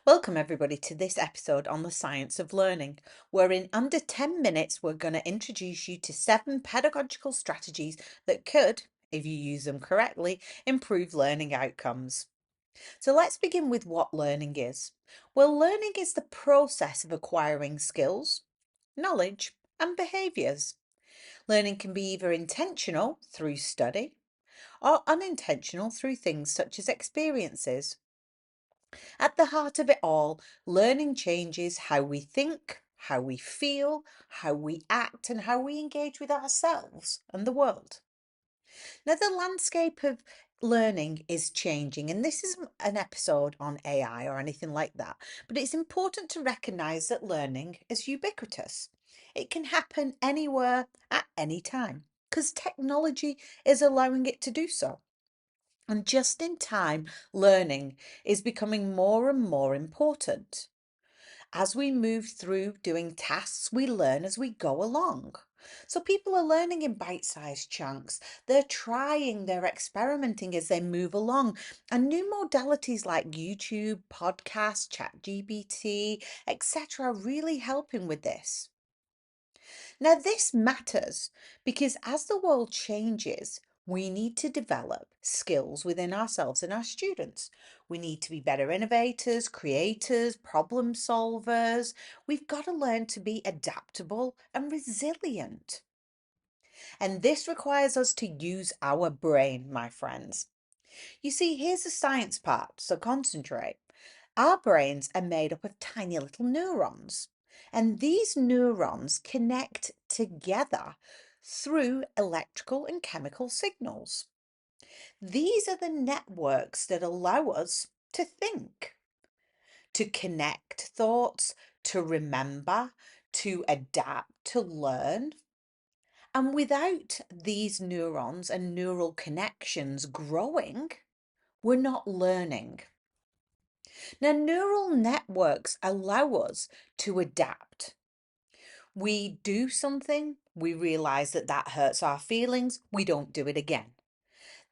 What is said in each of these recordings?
Welcome, everybody, to this episode on the science of learning, where in under 10 minutes we're going to introduce you to 7 pedagogical strategies that could, if you use them correctly, improve learning outcomes. So let's begin with what learning is. Well, learning is the process of acquiring skills, knowledge, and behaviours. Learning can be either intentional through study or unintentional through things such as experiences. At the heart of it all, learning changes how we think, how we feel, how we act, and how we engage with ourselves and the world. Now, the landscape of learning is changing, and this isn't an episode on AI or anything like that, but it's important to recognize that learning is ubiquitous. It can happen anywhere at any time because technology is allowing it to do so. And just in time learning is becoming more and more important. As we move through doing tasks, we learn as we go along. So people are learning in bite-sized chunks. They're trying, they're experimenting as they move along. And new modalities like YouTube, podcasts, ChatGPT, etc. are really helping with this. Now, this matters because as the world changes, we need to develop skills within ourselves and our students. We need to be better innovators, creators, problem solvers. We've got to learn to be adaptable and resilient. And this requires us to use our brain, my friends. You see, here's the science part, so concentrate. Our brains are made up of tiny little neurons, and these neurons connect together through electrical and chemical signals. These are the networks that allow us to think, to connect thoughts, to remember, to adapt, to learn. And without these neurons and neural connections growing, we're not learning. Now, neural networks allow us to adapt. We do something, we realize that that hurts our feelings, we don't do it again.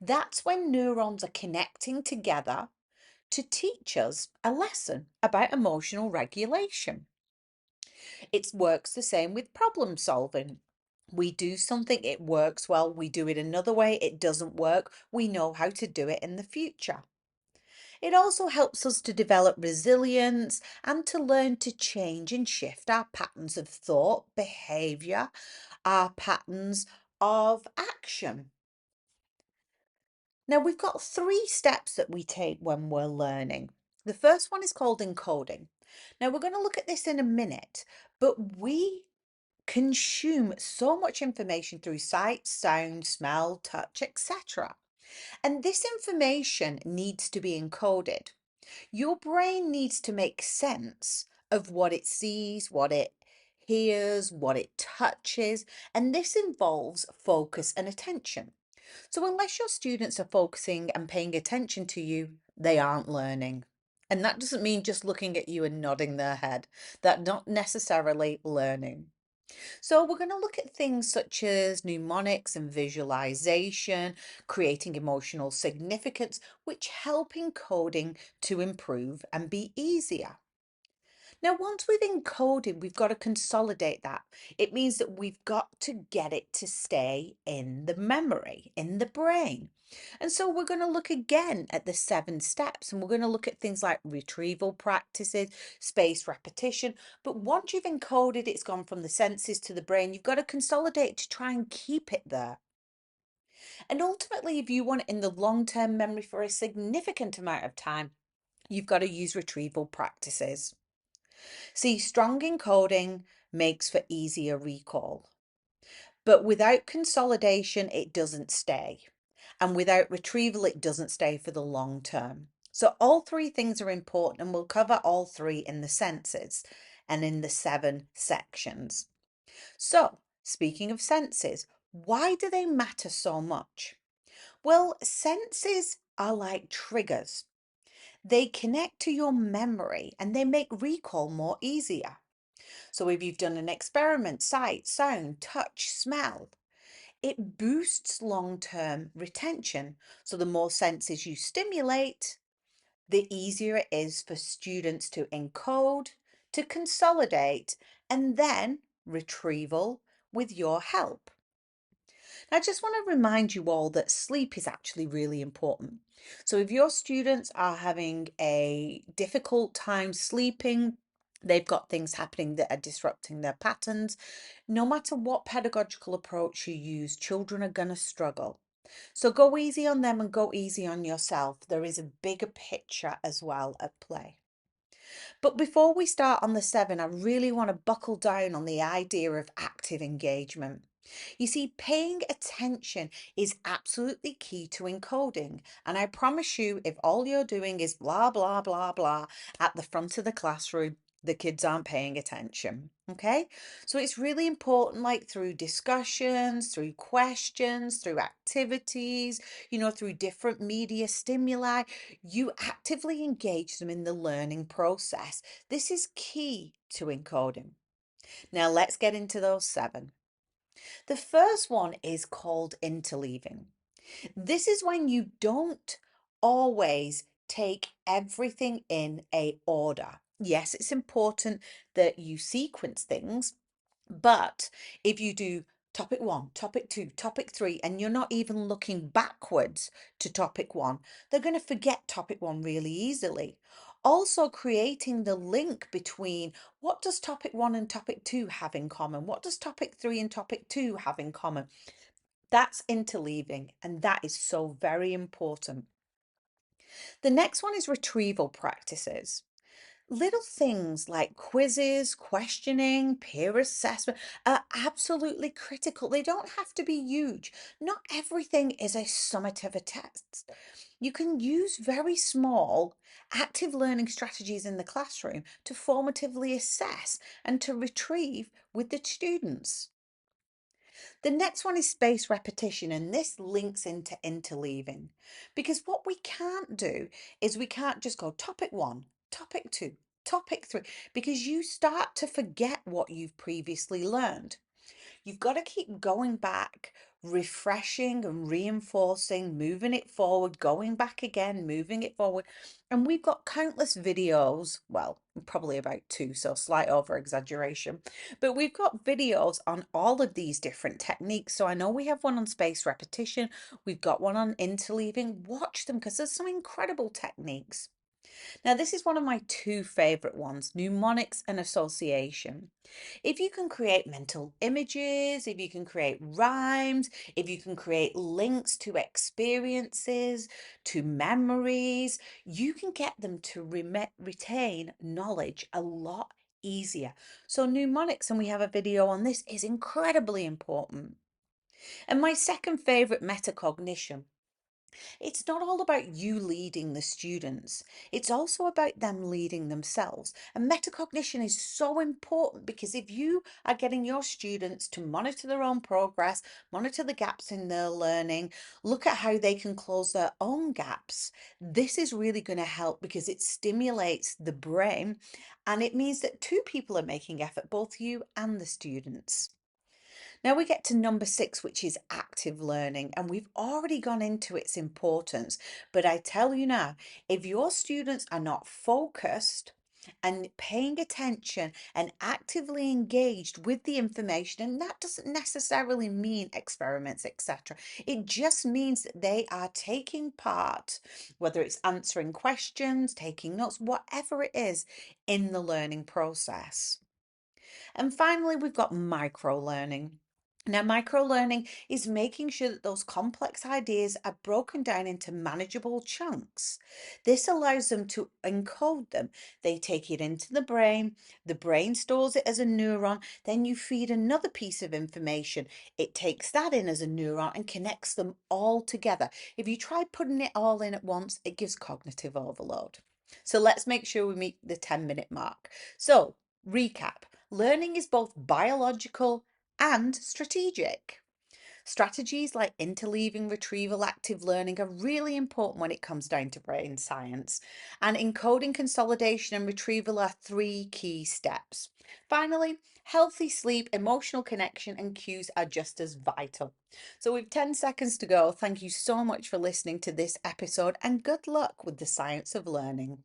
That's when neurons are connecting together to teach us a lesson about emotional regulation. It works the same with problem solving. We do something, it works well, we do it another way, it doesn't work, we know how to do it in the future. It also helps us to develop resilience and to learn to change and shift our patterns of thought, behavior, our patterns of action. Now, we've got 3 steps that we take when we're learning. The first one is called encoding. Now, we're going to look at this in a minute, but we consume so much information through sight, sound, smell, touch, etc. And this information needs to be encoded. Your brain needs to make sense of what it sees, what it hears, what it touches, and this involves focus and attention. So unless your students are focusing and paying attention to you, they aren't learning. And that doesn't mean just looking at you and nodding their head. That's not necessarily learning. So we're going to look at things such as mnemonics and visualization, creating emotional significance, which help encoding to improve and be easier. Now, once we've encoded, we've got to consolidate that. It means that we've got to get it to stay in the memory, in the brain. And so we're going to look again at the 7 steps and we're going to look at things like retrieval practices, spaced repetition. But once you've encoded, it's gone from the senses to the brain, you've got to consolidate to try and keep it there. And ultimately, if you want it in the long-term memory for a significant amount of time, you've got to use retrieval practices. See, strong encoding makes for easier recall, but without consolidation, it doesn't stay. And without retrieval, it doesn't stay for the long term. So all 3 things are important and we'll cover all 3 in the senses and in the 7 sections. So speaking of senses, why do they matter so much? Well, senses are like triggers. They connect to your memory and they make recall more easier. So if you've done an experiment, sight, sound, touch, smell, it boosts long-term retention. So the more senses you stimulate, the easier it is for students to encode, to consolidate, and then retrieval with your help. I just want to remind you all that sleep is actually really important. So if your students are having a difficult time sleeping, they've got things happening that are disrupting their patterns, no matter what pedagogical approach you use, children are going to struggle. So go easy on them and go easy on yourself. There is a bigger picture as well at play. But before we start on the 7, I really want to buckle down on the idea of active engagement. You see, paying attention is absolutely key to encoding. And I promise you, if all you're doing is blah, blah, blah, blah at the front of the classroom, the kids aren't paying attention. Okay, so it's really important, like through discussions, through questions, through activities, through different media stimuli, you actively engage them in the learning process. This is key to encoding. Now let's get into those 7. The first one is called interleaving. This is when you don't always take everything in a order. Yes, it's important that you sequence things, but if you do topic 1, topic 2, topic 3, and you're not even looking backwards to topic 1, they're going to forget topic 1 really easily. Also, creating the link between what does topic 1 and topic 2 have in common? What does topic 3 and topic 2 have in common? That's interleaving, and that is so very important. The next one is retrieval practices. Little things like quizzes, questioning, peer assessment are absolutely critical. They don't have to be huge. Not everything is a summative a test. You can use very small, active learning strategies in the classroom to formatively assess and to retrieve with the students. The next one is space repetition, and this links into interleaving, because what we can't do is we can't just go topic 1, topic 2, topic 3, because you start to forget what you've previously learned. You've got to keep going back, refreshing and reinforcing, moving it forward, going back again, moving it forward. And we've got countless videos, well, probably about 2, so slight over exaggeration, but we've got videos on all of these different techniques. So I know we have one on space repetition, we've got one on interleaving. Watch them because there's some incredible techniques. Now, this is one of my 2 favorite ones, mnemonics and association. If you can create mental images, if you can create rhymes, if you can create links to experiences, to memories, you can get them to retain knowledge a lot easier. So mnemonics, and we have a video on this, is incredibly important. And my second favorite, metacognition. It's not all about you leading the students. It's also about them leading themselves. And metacognition is so important because if you are getting your students to monitor their own progress, monitor the gaps in their learning, look at how they can close their own gaps, this is really going to help because it stimulates the brain and it means that 2 people are making effort, both you and the students. Now we get to number 6, which is active learning, and we've already gone into its importance. But I tell you now, if your students are not focused and paying attention and actively engaged with the information, and that doesn't necessarily mean experiments, etc. It just means that they are taking part, whether it's answering questions, taking notes, whatever it is, in the learning process. And finally, we've got micro learning. Now, micro learning is making sure that those complex ideas are broken down into manageable chunks. This allows them to encode them. They take it into the brain stores it as a neuron, then you feed another piece of information. It takes that in as a neuron and connects them all together. If you try putting it all in at once, it gives cognitive overload. So let's make sure we meet the 10-minute mark. So, recap. Learning is both biological and strategic. Strategies like interleaving, retrieval, active learning are really important when it comes down to brain science. And encoding, consolidation, and retrieval are three key steps. Finally, healthy sleep, emotional connection, and cues are just as vital. So, with 10 seconds to go, thank you so much for listening to this episode and good luck with the science of learning.